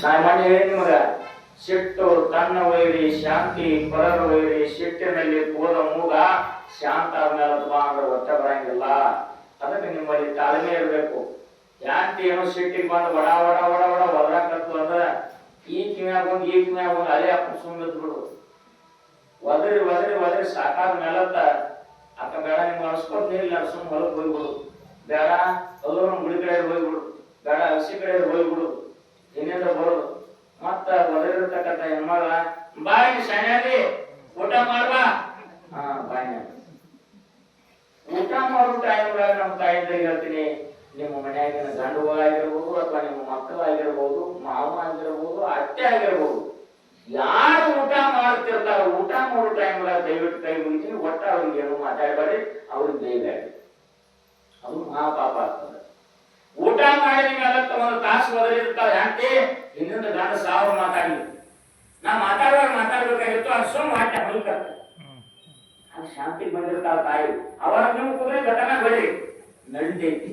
ನಾ ಮನೆ ಹೇಳಿ ನಿಮಗ ಸಿಟ್ಟು ತನ್ನ ವೈರಿ ಶಾಂತಿ ಪರರ ವೈರಿ ಸಿಟ್ಟಿನಲ್ಲಿ ಹೋದ ಮೂಗ ಶಾಂತ ಆದ್ಮೇಲೆ ಬಾ ಅಂದ್ರೆ ಒಟ್ಟ ಬರಂಗಿಲ್ಲ. ಅದಕ್ಕೆ ನಿಮ್ಮಲ್ಲಿ ತಾಳ್ಮೆ ಇರಬೇಕು. ಶಾಂತಿ ಏನೋ ಸಿಟ್ಟಿಗೆ ಬಂದು ವಡ ವಡ ವಡ ವಡ ಒದರಾಕತ್ತು ಅಂದ್ರೆ ಈ ಕಿವ್ಯಾಗ ಒಂದು ಈ ಕಿವ್ಯಾಗ ಒಂದು ಅಲೆ ಹಾಕೊಂಡು ಸುಮ್ಮನೆ ಬಿಡು. ಒದರಿ ಒದರಿ ಒದರಿ ಸಾಕಾದ ಮೇಲತ್ತ ಅಕ್ಕ ಬೇಡ ನಿಮ್ಗೆ ಅನ್ಸ್ಕೊತ ಇಲ್ಲ ಸುಮ್ಮನೆ ಹೊಲಕ್ಕೆ ಹೋಗ್ಬಿಡು, ಬೇಡ ಅಲ್ಲೂ ನಮ್ಮ ಗುಡಿ ಕಡೆ ಹೋಗ್ಬಿಡು, ಬೇಡ ಹಸಿ ಕಡೆ ಹೋಗ್ಬಿಡು, ಇನ್ನೇಂದ್ರ ಬರೋದು. ಮತ್ತ ಒದರಿರ್ತಕ್ಕಂಥ ಹೆಣ್ಮಗ ಬಾಯಿ ಶಾನ್ಯಾದಿ ಊಟ ಮಾಡ್ಬಾ, ಹಾ ಬಾಯಿ ಊಟ ಮಾಡೋ ಟೈಮ್ದಾಗ ನಮ್ಮ ತಾಯಿದ್ದಾಗ ಹೇಳ್ತೀನಿ, ನಿಮ್ಮ ಮನೆಯಾಗಿನ ಗಂಡು ಆಗಿರ್ಬೋದು ಅಥವಾ ನಿಮ್ಮ ಮಕ್ಕಳಾಗಿರ್ಬೋದು, ಮಾವ ಆಗಿರ್ಬೋದು, ಅತ್ತೆ ಆಗಿರ್ಬೋದು, ಯಾರು ಊಟ ಮಾಡ್ತಿರ್ತಾರ ಊಟ ಮಾಡೋ ಟೈಮ್ದಾಗ ದಯವಿಟ್ಟು ಕೈ ಮುಗಿತೀನಿ, ಒಟ್ಟ ಅವ್ರಿಗೆ ಏನು ಮಾತಾಡಬೇಡಿ, ಅವ್ರಿಗೆ ದಯಬೇಡಿ, ಅದು ಮಹಾಪಾಪ ಆಗ್ತದೆ. ಊಟ ಮಾಡಿದ ಮೇಲೆ ಒಂದು ತಾಸು ಒದರಿರ್ತಾವ ಹೆಂಡತಿ ಇನ್ನೊಂದು ಗಂಡ ಸಾವಿರ ಮಾತಾಡಿ ನಾ ಮಾತಾಡ್ಬೇಕಾಗಿತ್ತು ಅದು ಸುಮ್ಮ ಹಾಕಿ ಹೊಲ್ಕತ್ತ ಅದು ಶಾಂತಿಗೆ ಬಂದಿರ್ತಾವ ತಾಯಿ. ಅವಾಗ ನೀವು ಕುದುರೆ ಘಟನೆ ಬಳಿ ನಡಿತೈತಿ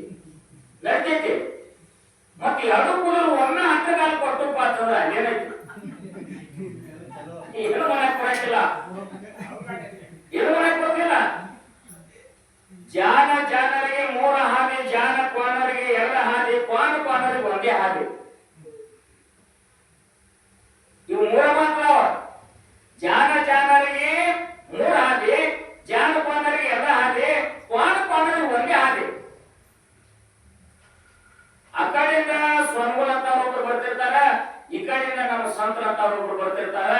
ಮತ್ತೆ ಎರಡು ಕುದುರೆ ಒಮ್ಮೆ ಹತ್ತಗಾಲ ಕೊಟ್ಟಪ್ಪ ಅಂತಂದ್ರೆ ಏನೈತಿ ಏನು ಮಾಡಕ್ ಕೊಡಕ್ಕಿಲ್ಲ, ಏನು ಮಾಡಕ್ ಕೊಡಕ್ಕಿಲ್ಲ. ಜಾನ ಜಾನರಿಗೆ ಮೂರ ಹಾದಿ, ಜಾನ ಕ್ವಾನರಿಗೆ ಎರಡು ಹಾದಿ, ಕ್ವಾನರಿಗೆ ಒಂದೇ ಹಾದಿ. ಇವು ಮೂರ ಮಾತ್ರ. ಜಾನ ಜಾನರಿಗೆ ಮೂರ ಹಾದಿ, ಜಾನ ಕ್ವಾನರಿಗೆ ಎರಡು ಹಾದಿ, ಕ್ವಾನರಿಗೆ ಒಂದೇ ಹಾದಿ. ಆ ಕಡೆಯಿಂದ ಸ್ವಂಗುಲ ಅಂತ ಒಬ್ರು ಬರ್ತಿರ್ತಾರ, ಈ ಕಡೆಯಿಂದ ನಮ್ಮ ಸಂತರ ಅಂತ ಒಬ್ರು ಬರ್ತಿರ್ತಾರ.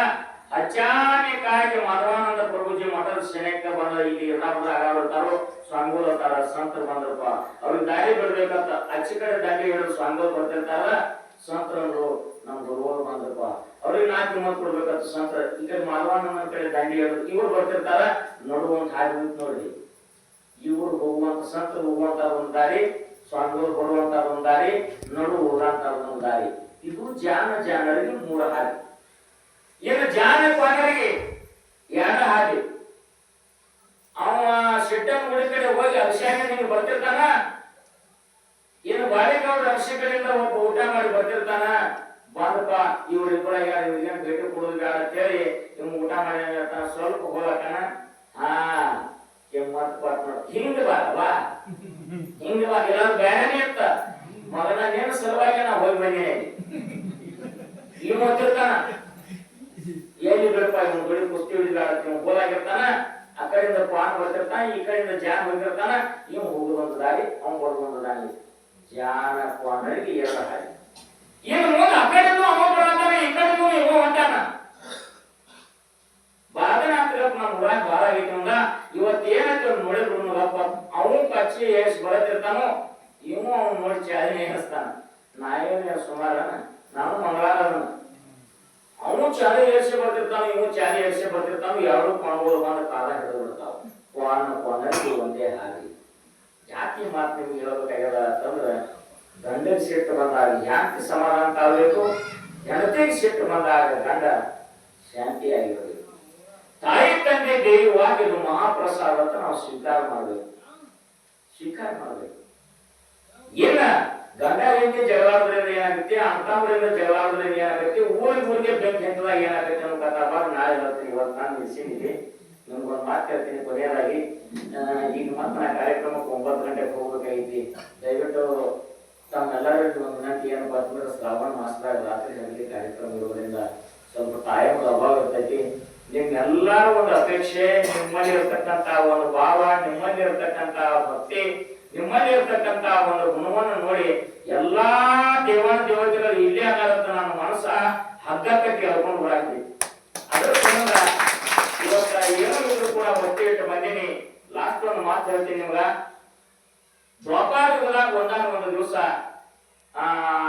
ಅಚಾನಕ್ಕಾಗಿ ಮಾಧವಾನಂದ ಪ್ರಭುಜಿ ಮಠದ ಸೆನೆಕ್ಕ ಬಂದ ಇಲ್ಲಿ ಬರ್ತಾರೋ ಸ್ವಾಮಿಗಳು ಅಂತಾರ, ಸಂತರು ಬಂದ್ರಪ್ಪ ಅವ್ರಿಗೆ ದಾರಿ ಬಿಡ್ಬೇಕಂತ ಅಚ್ಚಿ ಕಡೆ ದಾರಿ ಹಿಡಿದು ಸ್ವಾಮಿಗಳು ಬರ್ತಿರ್ತಾರ. ಸಂತರು ನಮ್ ಗುರುಗಳು ಬಂದ್ರಪ್ಪ ಅವ್ರಿಗೆ 4 ಕಿಮ್ಮತ್ ಕೊಡ್ಬೇಕಂತ ಸಂತರ ಈ ಕಡೆ ಮಾಧವಾನಂದ ಕಡೆ ದಾಂಡಿ ಹಿಡಿದು ಇವ್ರು ಬರ್ತಿರ್ತಾರ. ನಡುವಂತ ಹಾದಿ ನೋಡ್ರಿ, ಇವ್ರು ಹೋಗುವಂತ ಸಂತರು ಹೋಗುವಂತ ಒಂದು ದಾರಿ, ಸ್ವಾಮಿಗಳು ಬರುವಂತ ಒಂದು ದಾರಿ, ನಡು ಹೋಗಂತ ಒಂದು ದಾರಿ. ಇದು ಜಾನರಿಗೆ 3 ಹಾದಿ. ಏನು ಜಾನ ಕ್ವಾನರಿಗೆ 2 ಹಾದಿ. ಅವ ಶೆಟ್ಟನ ಗುಡಿ ಕಡೆ ಹೋಗಿ ಅಭಿಷೇಕ ನಿಂಗೆ ಬರ್ತಿರ್ತಾನ, ಏನು ಬಾಳೆಗೌಡ ಅಭಿಷೇಕ ಕಡೆಯಿಂದ ಒಬ್ಬ ಊಟ ಮಾಡಿ ಬರ್ತಿರ್ತಾನ. ಬಂದಪ್ಪ ಇವ್ರಿಬ್ಬರ ಇವ್ರಿಗೇನು ಭೇಟಿ ಕೊಡೋದು ಬೇಡ ಅಂತೇಳಿ ಇವ್ ಊಟ ಮಾಡಿ ಸ್ವಲ್ಪ ಹೋಗಕನ ಹಾ ಕೆಮ್ಮತ್ ಪಾಟ್ ಮಾಡ ಹಿಂಗ ಬಾ ಎಲ್ಲ ಬೇರೆನೇ ಇರ್ತ ಮಗನ ನೇನು ಸಲುವಾಗಿ ನಾ ಹೋಗಿ ಬಂದಿನಿ ಇವ್ ಗೊತ್ತಿರ್ತಾನ ಎಲ್ಲಿ ಬಿಡಪ್ಪ ಇವ್ ಗುಡಿ ಕುಸ್ತಿ ಹಿಡಿದಾಡತ್ ಇವ್ ಹೋದಾಗಿರ್ತಾನ. ಆ ಕಡೆಯಿಂದ ಕ್ವಾನ್ ಬರ್ತಿರ್ತಾನ, ಈ ಕಡೆಯಿಂದ ಜಾನ್ ಹೋಗಿರ್ತಾನ. ಇವ್ ಹೋಗುದೊಂದು ದಾರಿ, ಅವ್ನು ಬರೋದೊಂದು ದಾರಿ. ಜಾನ ಕ್ವಾನರಿಗೆ 2 ಹಾದಿ. ಏನು ಮುಂದೆ ಆ ಕಡೆನೂ ಅವ ಬರತಾನ, ಈ ಕಡೆನೂ ಇವ ಹೊಂಟಾನ. ಬಾಧನೆ ಆಗ್ತಿರಪ್ಪ ನಮ್ಮ ಊರಾಗ ಬಾಳ ಆಗೈತಿ ಅಂದ. ಇವತ್ತೇನೈತಿ ಅವ್ನು ನೋಡಿದ್ರು ನೋಡಪ್ಪ, ಅವನು ಕಚ್ಚಿ ಏಸ್ ಬರತಿರ್ತಾನೋ ಇವು ಅವ್ನು ನೋಡಿ ಚಾಲಿನ ಏರಿಸ್ತಾನ. ನಾ ಏನು ಸುಮಾರ ನಾನು ಮಂಗಳಾರ ಅವನು ಚಾಲಿ ಏರ್ಸಿ ಬರ್ತಿರ್ತಾನ, ಇವು ಚಾಲಿ ಏರ್ಸಿ ಬರ್ತಿರ್ತಾನ. 2 ಕ್ವಾನ್ಗಳು ಬಂದು ಕಾಲ ಹಿಡಿದು ಬಿಡ್ತಾವ. ಕ್ವಾನಕ್ಕೆ ಒಂದೇ ಹಾದಿ. ಜಾತಿ ಮಾತು ನಿಮ್ಗೆ ಹೇಳ್ಬೇಕಾಗ್ಯದ ಅಂತಂದ್ರೆ ಗಂಡಗೆ ಸಿಟ್ಟು ಬಂದಾಗ ಯಾಕೆ ಸಮಾಧಾನ ತಾಳ್ಬೇಕು, ಹೆಂಡತಿಗೆ ಸಿಟ್ಟು ಬಂದಾಗ ಗಂಡ ಶಾಂತಿಯಾಗಿರಬೇಕು. ತಾಯಿ ತಂದೆ ದೈವವಾಗಿ ಇದು ಮಹಾಪ್ರಸಾದ ಅಂತ ನಾವು ಸ್ವೀಕಾರ ಮಾಡಬೇಕು. ಇಲ್ಲ ಗಂಡ ಹೆಂಡತಿ ಜಗಳಾಡೋದ್ರಿಂದ ಏನಾಗುತ್ತೆ, ಅಂತಂದ್ರಿಂದ ಜಗಳಾಡೋದ್ರಿಂದ ಏನಾಗುತ್ತೆ, ಊರಿಗೆ ಬೆಂಕಿ ಹಂತದಾಗ ಏನಾಗುತ್ತೆ ಅನ್ನೋ ಕಥಾಬಾರ ನಾಳೆ ಹೇಳ್ತೀನಿ. ಇವತ್ತು ನಾನು ನಿಲ್ಸಿದ್ದೀನಿ. ನಿಮ್ಗೊಂದು ಮಾತು ಹೇಳ್ತೀನಿ ಕೊನೆಯದಾಗಿ. ಈಗ ಮತ್ತೆ ನಾ ಕಾರ್ಯಕ್ರಮಕ್ಕೆ 9 ಗಂಟೆಗೆ ಹೋಗ್ಬೇಕಾಗೈತಿ. ದಯವಿಟ್ಟು ತಮ್ಮೆಲ್ಲರಿಗೂ ಒಂದು ವಿನಂತಿ ಏನಪ್ಪಾ ಅಂತಂದ್ರೆ ಶ್ರಾವಣ ಮಾಸದಾಗ ರಾತ್ರಿ ಹಗಲಿ ಕಾರ್ಯಕ್ರಮ ಇರೋದ್ರಿಂದ ಸ್ವಲ್ಪ ಟೈಮ್ ಅಭಾವ ಇರ್ತೈತಿ. ನಿಮ್ಗೆಲ್ಲರೂ ಒಂದು ಅಪೇಕ್ಷೆ, ನಿಮ್ಮಲ್ಲಿ ಇರ್ತಕ್ಕಂಥ ಒಂದು ಭಾವ, ನಿಮ್ಮಲ್ಲಿ ಇರ್ತಕ್ಕಂಥ ಭಕ್ತಿ, ನಿಮ್ಮಲ್ಲಿ ಇರ್ತಕ್ಕಂಥ ಒಂದು ಗುಣವನ್ನು ನೋಡಿ ಎಲ್ಲಾ ದೇವಾನ ದೇವತೆಗಳು ಇಲ್ಲೇ ಆಗಾರಂತ ನನ್ನ ಮನಸ್ಸ ಹಗ್ಗ ಕಟ್ಟಿ ಹೇಳ್ಕೊಂಡು ಬರಾಕ್ತಿ. ಅದ್ರ ಸಂಬಂಧ ಇವತ್ತ ಏನೋ ಇದ್ರು ಕೂಡ ಒತ್ತಿ ಇಟ್ಟು ಬಂದೀನಿ. ಲಾಸ್ಟ್ ಒಂದು ಮಾತು ಹೇಳ್ತೀನಿ ನಿಮ್ಗ. ದ್ವಾಪಾರ ಯುಗದಾಗ ಒಂದಾನ ಒಂದು ದಿವಸ